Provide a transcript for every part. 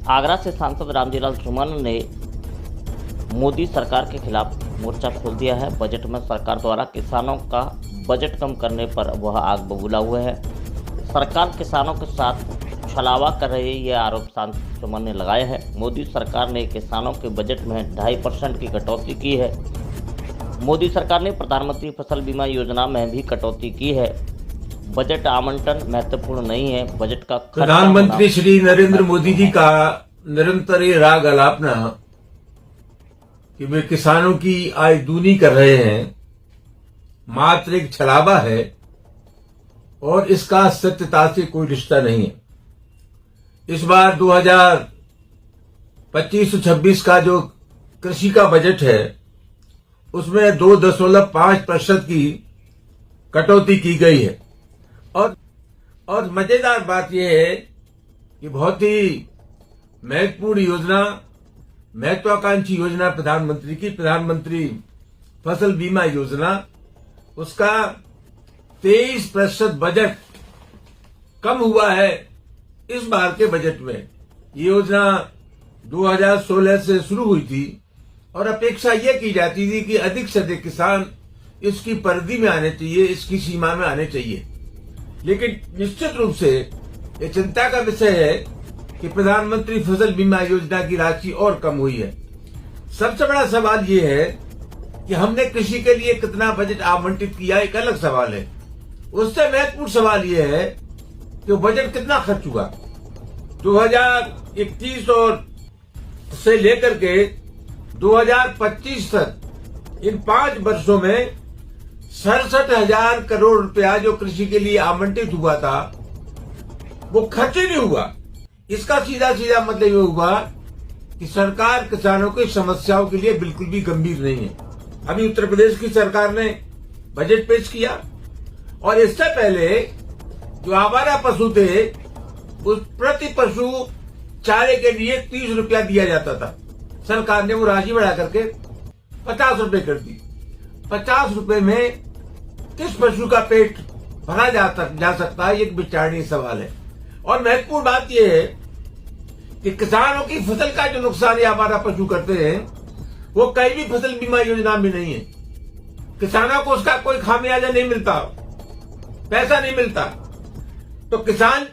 आगरा से सांसद रामजीलाल सुमन ने मोदी सरकार के खिलाफ मोर्चा खोल दिया है। बजट में सरकार द्वारा किसानों का बजट कम करने पर वह आग बबूला हुए है। सरकार किसानों के साथ छलावा कर रही है, यह आरोप सांसद सुमन ने लगाया है। मोदी सरकार ने किसानों के बजट में 2.5% की कटौती की है। मोदी सरकार ने प्रधानमंत्री फसल बीमा योजना में भी कटौती की है। बजट आवंटन महत्वपूर्ण नहीं है, बजट का प्रधानमंत्री श्री नरेंद्र मोदी जी का निरंतर ये राग अलापना कि वे किसानों की आय दूनी कर रहे हैं मात्र एक छलावा है और इसका सत्यता से कोई रिश्ता नहीं है। इस बार 2025-26 का जो कृषि का बजट है उसमें 2.5% की कटौती की गई है और मजेदार बात यह है कि बहुत ही महत्वपूर्ण योजना, महत्वाकांक्षी योजना प्रधानमंत्री फसल बीमा योजना, उसका 23% बजट कम हुआ है इस बार के बजट में। ये योजना 2016 से शुरू हुई थी और अपेक्षा यह की जाती थी कि अधिक से अधिक किसान इसकी परिधि में आने चाहिए, इसकी सीमा में आने चाहिए। लेकिन निश्चित रूप से ये चिंता का विषय है कि प्रधानमंत्री फसल बीमा योजना की राशि और कम हुई है। सबसे बड़ा सवाल ये है कि हमने कृषि के लिए कितना बजट आवंटित किया, एक अलग सवाल है। उससे महत्वपूर्ण सवाल ये है कि बजट कितना खर्च हुआ। 2021 और से लेकर के 2025 तक इन 5 वर्षों में 67,000 करोड़ रुपया जो कृषि के लिए आवंटित हुआ था वो खर्च ही नहीं हुआ। इसका सीधा सीधा मतलब ये हुआ कि सरकार किसानों की समस्याओं के लिए बिल्कुल भी गंभीर नहीं है। अभी उत्तर प्रदेश की सरकार ने बजट पेश किया और इससे पहले जो आवारा पशु थे उस प्रति पशु चारे के लिए 30 रुपया दिया जाता था। सरकार ने वो राशि बढ़ा करके 50 रुपए कर दी। 50 रुपए में किस पशु का पेट भरा जा सकता है, एक विचारणीय सवाल है। और महत्वपूर्ण बात यह है कि किसानों की फसल का जो नुकसान ये आवारा पशु करते हैं वो कहीं भी फसल बीमा योजना में नहीं है। किसानों को उसका कोई खामियाजा नहीं मिलता, पैसा नहीं मिलता। तो किसान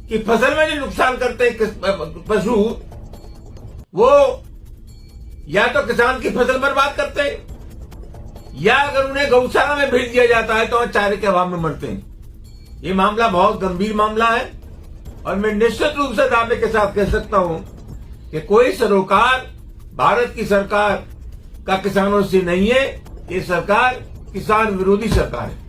की फसल में जो नुकसान करते हैं पशु, वो या तो किसान की फसल बर्बाद करते हैं या अगर उन्हें गौशाला में भेज दिया जाता है तो चारे के अभाव में मरते हैं। ये मामला बहुत गंभीर मामला है और मैं निश्चित रूप से दावे के साथ कह सकता हूं कि कोई सरोकार भारत की सरकार का किसानों से नहीं है। ये सरकार किसान विरोधी सरकार है।